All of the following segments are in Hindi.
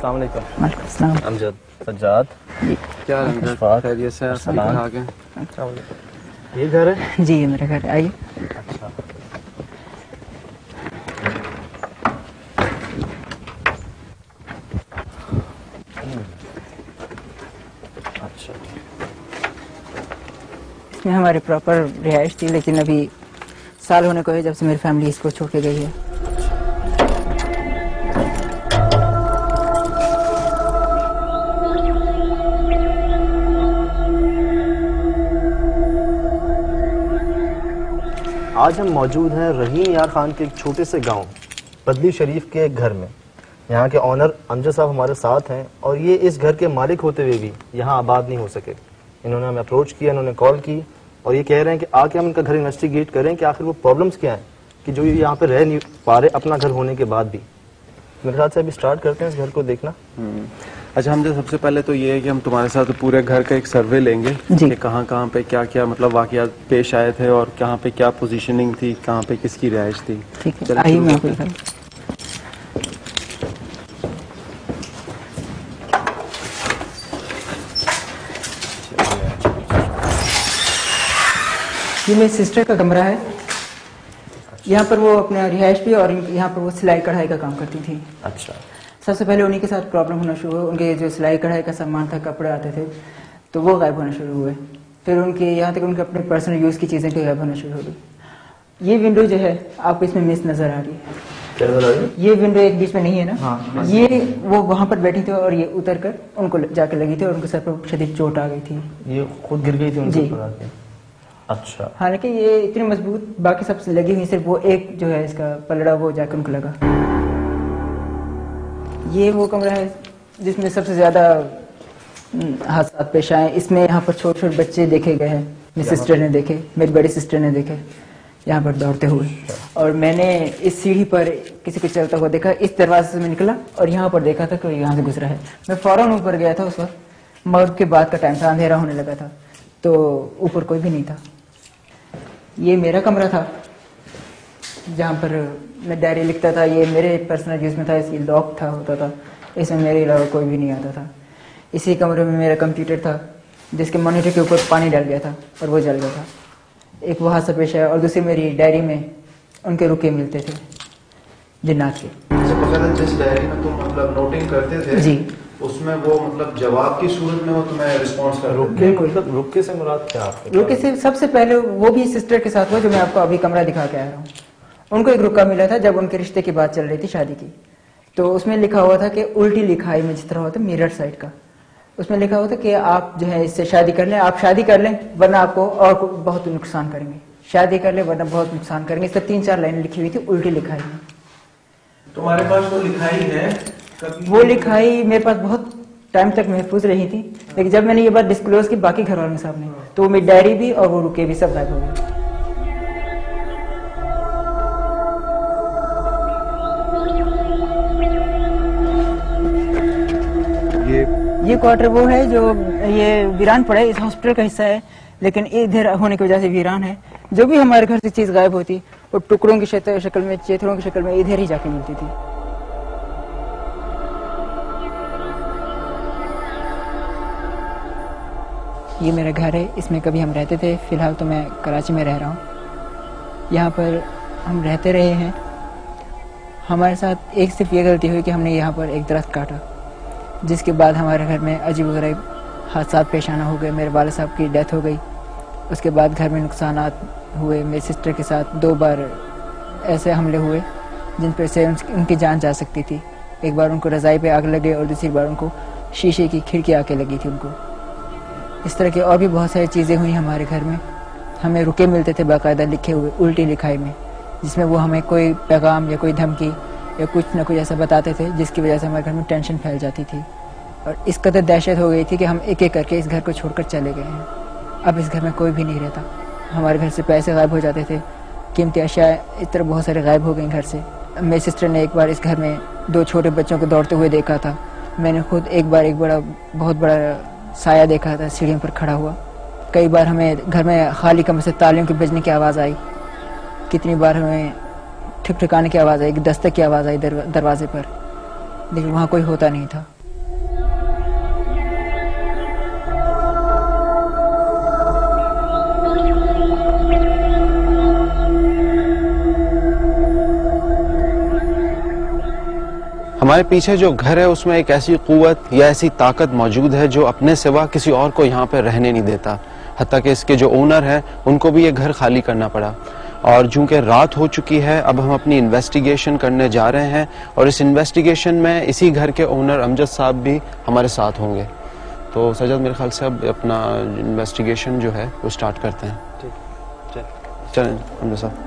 अस्सलाम वालेकुम। वालेकुम अस्सलाम। अमजद, सज्जाद, क्या खैरियत से ये घर है? जी ये मेरा घर है, आइए। अच्छा, अच्छा। इसमें हमारी प्रॉपर रिहाइश थी, लेकिन अभी साल होने को है जब से मेरी फैमिली इसको छोड़ के गई है। आज हम मौजूद हैं रहीम यार खान के एक छोटे से गांव बदली शरीफ के एक घर में। यहाँ के ऑनर अमजद साहब हमारे साथ हैं और ये इस घर के मालिक होते हुए भी यहाँ आबाद नहीं हो सके। इन्होंने हमें अप्रोच किया, इन्होंने कॉल की और ये कह रहे हैं कि आके हम इनका घर इन्वेस्टिगेट करें कि आखिर वो प्रॉब्लम्स क्या हैं कि जो ये यहाँ पे रह नहीं पा रहे अपना घर होने के बाद भी। मेरे ख्याल से अभी स्टार्ट करते हैं इस घर को देखना। अच्छा हमजा, सबसे पहले तो ये है कि हम तुम्हारे साथ पूरे घर का एक सर्वे लेंगे कि कहाँ कहाँ पे क्या क्या मतलब वाकयात पेश आए थे और कहाँ पे क्या पोजीशनिंग थी, कहाँ पे किसकी रिहाइश थी। ठीक है, आइए मैं आपको दिखाऊं। ये मेरी सिस्टर का कमरा है। यहाँ पर वो अपना रिहाइश भी और यहाँ पर वो सिलाई कढ़ाई का काम करती थी। अच्छा। सबसे पहले उन्हीं के साथ प्रॉब्लम होना शुरू हुआ। उनके जो सिलाई कढ़ाई का सामान था, कपड़े आते थे, तो वो गायब होना शुरू हुए। फिर उनके यहाँ तक उनके अपने पर्सनल यूज़ की चीज़ें भी गायब होना शुरू हो गई। ये विंडो जो है आपको इसमें मिस नज़र आ रही है। क्या नजर आ रही है? ये विंडो एक बीच में नहीं है ना? हाँ। ये वो वहाँ पर बैठी थी और ये उतर कर उनको जाके लगी थी और उनके सर पर शदीद चोट आ गई थी। ये खुद गिर गई थी उनके जी। ऊपर आके? अच्छा। हालांकि ये इतनी मजबूत, बाकी सब लगी हुई, सिर्फ वो एक जो है इसका पलड़ा वो जाकर उनको लगा। ये वो कमरा है जिसमें सबसे ज्यादा हादसा पेश आए। इसमें यहाँ पर छोटे छोटे बच्चे देखे गए हैं। मेरी सिस्टर ने देखे, मेरी बड़ी सिस्टर ने देखे यहाँ पर दौड़ते हुए। और मैंने इस सीढ़ी पर किसी को चलता हुआ देखा। इस दरवाजे से मैं निकला और यहाँ पर देखा था कि यहाँ से गुजरा है। मैं फौरन ऊपर गया था। उस वक्त मगरिब के बाद का टाइम था, अंधेरा होने लगा था, तो ऊपर कोई भी नहीं था। ये मेरा कमरा था जहाँ पर मैं डायरी लिखता था। ये मेरे पर्सनल यूज़ में था, इसकी लॉक था होता था, इसमें मेरे अलावा कोई भी नहीं आता था। इसी कमरे में मेरा कंप्यूटर था जिसके मॉनिटर के ऊपर पानी डाल गया था और वो जल गया था। एक वो हादसा पेश आया। और दूसरी मेरी डायरी में उनके रुके मिलते थे जिन्नात के। जिस डायरी में तुम मतलब नोटिंग करते थे जी, उसमें वो मतलब जवाब की सूरत में वो तुम्हें रिस्पॉन्स कर रुके मतलब रुके से मुराद क्या आपके? रुके से सबसे पहले वो भी सिस्टर के साथ हुआ जो मैं आपको अभी कमरा दिखा के आया हूँ। उनको एक रुका मिला था जब उनके रिश्ते की बात चल रही थी, शादी की। तो उसमें लिखा हुआ था कि उल्टी लिखाई में जिस तरह होता है मिरर साइड का, उसमें लिखा हुआ था कि आप जो है इससे शादी कर लें, आप शादी कर लें वरना आपको और बहुत नुकसान करेंगे, शादी कर लें वरना बहुत नुकसान करेंगे। इस पर 3-4 लाइनें लिखी हुई थी उल्टी लिखाई में। तुम्हारे पास वो लिखाई है? वो लिखाई मेरे पास बहुत टाइम तक महफूज रही थी, लेकिन जब मैंने ये बात डिस्क्लोज की बाकी घर वालों के सामने, तो वो मेरी डायरी भी और वो रुके भी सब गायब हो गए। ये क्वार्टर वो है जो ये वीरान पड़ा है, इस हॉस्पिटल का हिस्सा है, लेकिन इधर होने की वजह से वीरान है। जो भी हमारे घर से चीज गायब होती वो टुकड़ों की शक्ल में, चेथरों की शक्ल में इधर ही जाके मिलती थी। ये मेरा घर है, इसमें कभी हम रहते थे। फिलहाल तो मैं कराची में रह रहा हूँ। यहाँ पर हम रहते रहे हैं। हमारे साथ एक सिर्फ ये गलती हुई कि हमने यहाँ पर एक दरख्त काटा, जिसके बाद हमारे घर में अजीब गरीब हादसा पेश आना हो गए। मेरे वाले साहब की डेथ हो गई, उसके बाद घर में नुकसानात हुए। मेरी सिस्टर के साथ 2 बार ऐसे हमले हुए जिन पर से उनकी जान जा सकती थी। एक बार उनको रज़ाई पे आग लगे और दूसरी बार उनको शीशे की खिड़की आके लगी थी उनको। इस तरह की और भी बहुत सारी चीज़ें हुई हमारे घर में। हमें रुके मिलते थे बाकायदा लिखे हुए उल्टी लिखाई में, जिसमें वो हमें कोई पैगाम या कोई धमकी या कुछ न कुछ ऐसा बताते थे जिसकी वजह से हमारे घर में टेंशन फैल जाती थी। और इस कदर दहशत हो गई थी कि हम एक एक करके इस घर को छोड़कर चले गए हैं। अब इस घर में कोई भी नहीं रहता। हमारे घर से पैसे गायब हो जाते थे, कीमती अशिया इस तरह बहुत सारे गायब हो गए घर से। मेरी सिस्टर ने एक बार इस घर में 2 छोटे बच्चों को दौड़ते हुए देखा था। मैंने खुद एक बार एक बहुत बड़ा साया देखा था सीढ़ियों पर खड़ा हुआ। कई बार हमें घर में खाली कमरे से तालियों के बजने की आवाज़ आई। कितनी बार हमें ठिक ठिकाने की आवाज़ आई, दस्तक की आवाज़ आई दरवाजे पर, लेकिन वहाँ कोई होता नहीं था। हमारे पीछे जो घर है उसमें एक ऐसी कुव्वत या ऐसी ताकत मौजूद है जो अपने सिवा किसी और को यहाँ पे रहने नहीं देता। हत्ता कि इसके जो ओनर है उनको भी ये घर खाली करना पड़ा। और चूंकि रात हो चुकी है, अब हम अपनी इन्वेस्टिगेशन करने जा रहे हैं और इस इन्वेस्टिगेशन में इसी घर के ओनर अमजद साहब भी हमारे साथ होंगे। तो सजद, मेरे ख्याल से अब अपना इन्वेस्टिगेशन जो है वो स्टार्ट करते हैं। ठीक, चलें अमजद साहब।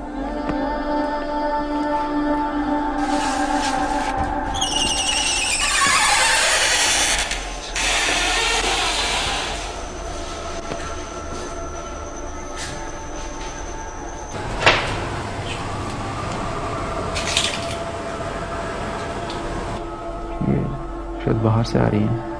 शायद बाहर से आ रही है।